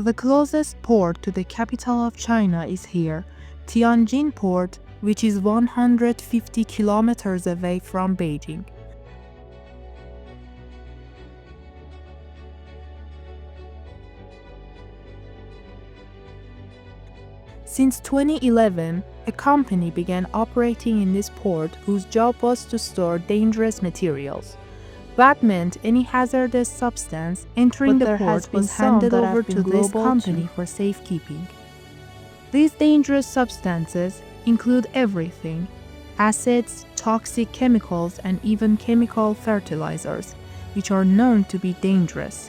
The closest port to the capital of China is here, Tianjin port, which is 150 kilometers away from Beijing. Since 2011, a company began operating in this port whose job was to store dangerous materials. That meant any hazardous substance entering the port was handed over to this company for safekeeping. These dangerous substances include everything: acids, toxic chemicals, and even chemical fertilizers, which are known to be dangerous.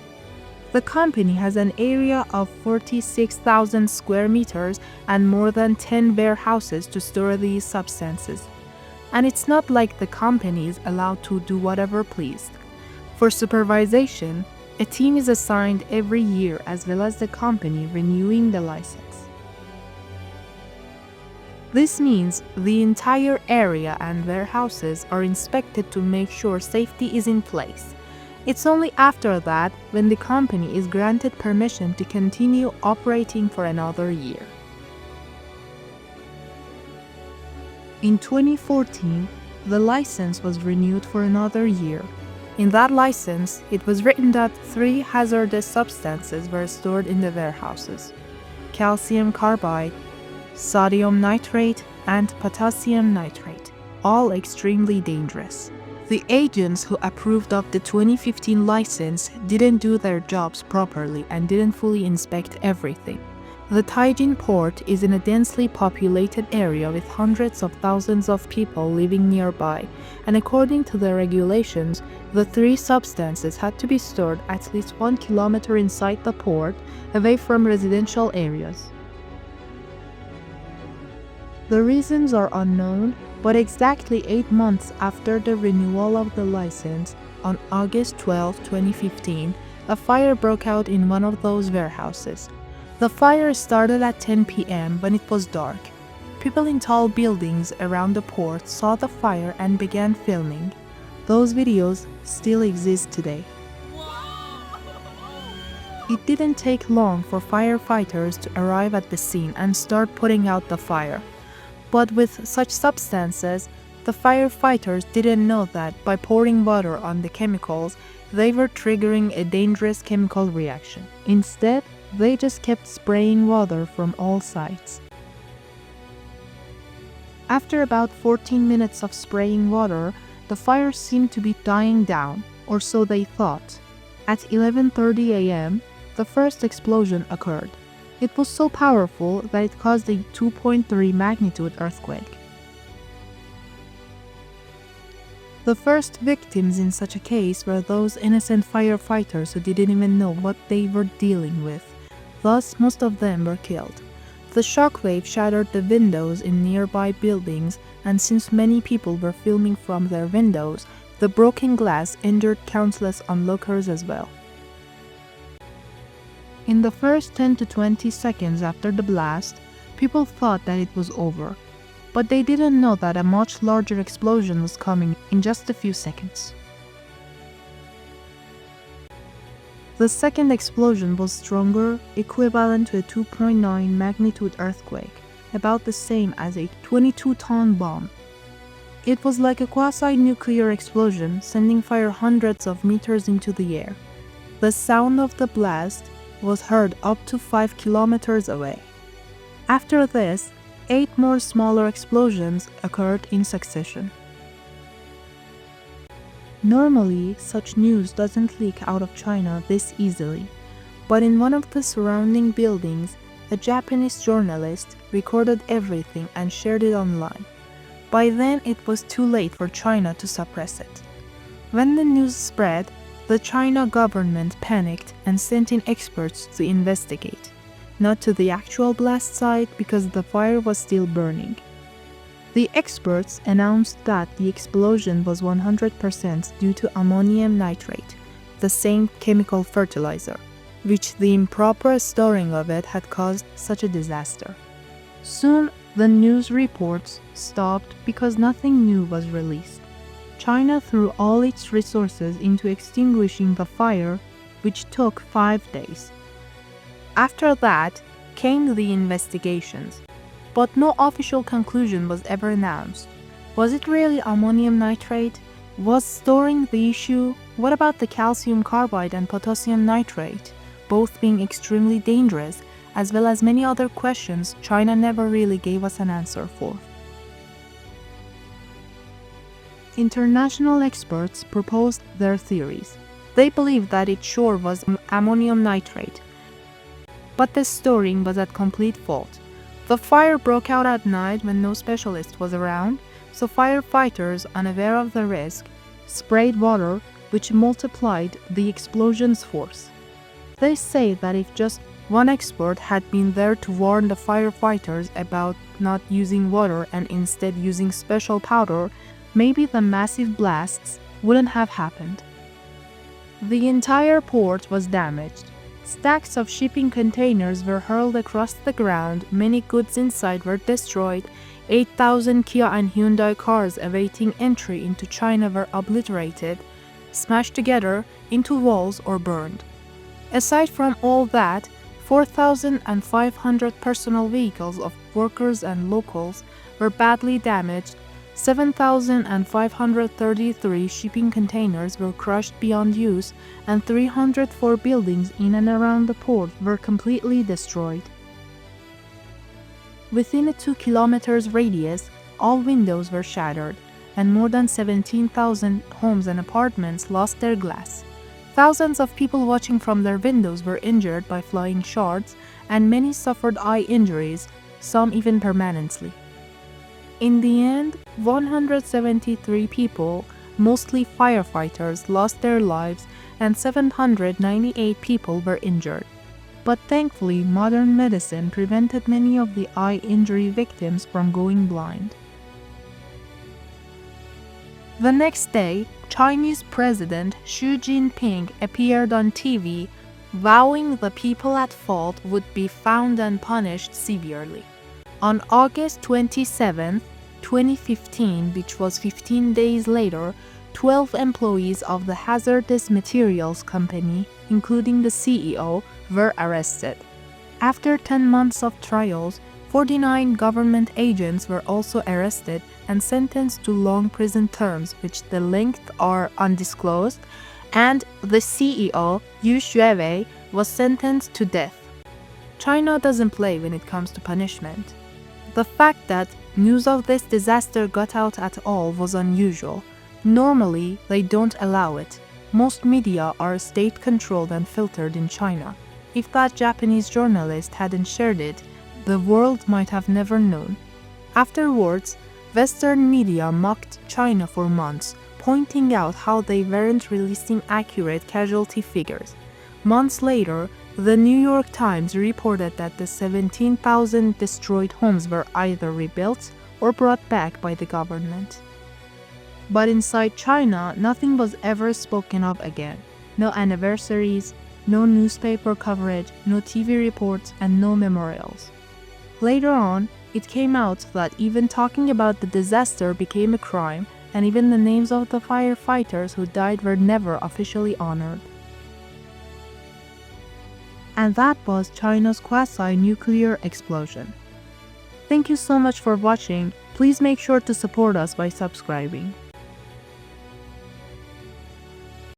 The company has an area of 46,000 square meters and more than 10 warehouses to store these substances. And it's not like the company is allowed to do whatever pleased. For supervision, a team is assigned every year as well as the company renewing the license. This means the entire area and warehouses are inspected to make sure safety is in place. It's only after that when the company is granted permission to continue operating for another year. In 2014, the license was renewed for another year. In that license, it was written that 3 hazardous substances were stored in the warehouses: calcium carbide, sodium nitrate, and potassium nitrate, all extremely dangerous. The agents who approved of the 2015 license didn't do their jobs properly and didn't fully inspect everything. The Tianjin port is in a densely populated area with hundreds of thousands of people living nearby, and according to the regulations, the 3 substances had to be stored at least 1 kilometer inside the port, away from residential areas. The reasons are unknown, but exactly 8 months after the renewal of the license, on August 12, 2015, a fire broke out in one of those warehouses. The fire started at 10 p.m. when it was dark. People in tall buildings around the port saw the fire and began filming. Those videos still exist today. It didn't take long for firefighters to arrive at the scene and start putting out the fire. But with such substances, the firefighters didn't know that by pouring water on the chemicals, they were triggering a dangerous chemical reaction. Instead, they just kept spraying water from all sides. After about 14 minutes of spraying water, the fire seemed to be dying down, or so they thought. At 11:30 a.m., the first explosion occurred. It was so powerful that it caused a 2.3 magnitude earthquake. The first victims in such a case were those innocent firefighters who didn't even know what they were dealing with. Thus, most of them were killed. The shockwave shattered the windows in nearby buildings, and since many people were filming from their windows, the broken glass injured countless onlookers as well. In the first 10 to 20 seconds after the blast, people thought that it was over, but they didn't know that a much larger explosion was coming in just a few seconds. The second explosion was stronger, equivalent to a 2.9 magnitude earthquake, about the same as a 22-ton bomb. It was like a quasi-nuclear explosion, sending fire hundreds of meters into the air. The sound of the blast was heard up to 5 kilometers away. After this, 8 more smaller explosions occurred in succession. Normally, such news doesn't leak out of China this easily, but in one of the surrounding buildings, a Japanese journalist recorded everything and shared it online. By then, it was too late for China to suppress it. When the news spread, the China government panicked and sent in experts to investigate, not to the actual blast site because the fire was still burning. The experts announced that the explosion was 100% due to ammonium nitrate, the same chemical fertilizer, which the improper storing of it had caused such a disaster. Soon, the news reports stopped because nothing new was released. China threw all its resources into extinguishing the fire, which took 5 days. After that came the investigations, but no official conclusion was ever announced. Was it really ammonium nitrate? Was storing the issue? What about the calcium carbide and potassium nitrate, both being extremely dangerous, as well as many other questions China never really gave us an answer for. International experts proposed their theories. They believed that it sure was ammonium nitrate, but the storing was at complete fault. The fire broke out at night when no specialist was around, so firefighters, unaware of the risk, sprayed water, which multiplied the explosion's force. They say that if just one expert had been there to warn the firefighters about not using water and instead using special powder, maybe the massive blasts wouldn't have happened. The entire port was damaged. Stacks of shipping containers were hurled across the ground, many goods inside were destroyed, 8,000 Kia and Hyundai cars awaiting entry into China were obliterated, smashed together into walls or burned. Aside from all that, 4,500 personal vehicles of workers and locals were badly damaged, 7,533 shipping containers were crushed beyond use, and 304 buildings in and around the port were completely destroyed. Within a 2 kilometers radius, all windows were shattered, and more than 17,000 homes and apartments lost their glass. Thousands of people watching from their windows were injured by flying shards, and many suffered eye injuries, some even permanently. In the end, 173 people, mostly firefighters, lost their lives and 798 people were injured. But thankfully, modern medicine prevented many of the eye injury victims from going blind. The next day, Chinese President Xi Jinping appeared on TV, vowing the people at fault would be found and punished severely. On August 27, 2015, which was 15 days later, 12 employees of the hazardous materials company, including the CEO, were arrested. After 10 months of trials, 49 government agents were also arrested and sentenced to long prison terms, which the length are undisclosed, and the CEO, Yu Xuewei, was sentenced to death. China doesn't play when it comes to punishment. The fact that news of this disaster got out at all was unusual. Normally, they don't allow it. Most media are state-controlled and filtered in China. If that Japanese journalist hadn't shared it, the world might have never known. Afterwards, Western media mocked China for months, pointing out how they weren't releasing accurate casualty figures. Months later, the New York Times reported that the 17,000 destroyed homes were either rebuilt or brought back by the government. But inside China, nothing was ever spoken of again. No anniversaries, no newspaper coverage, no TV reports, and no memorials. Later on, it came out that even talking about the disaster became a crime, and even the names of the firefighters who died were never officially honored. And that was China's quasi-nuclear explosion. Thank you so much for watching. Please make sure to support us by subscribing.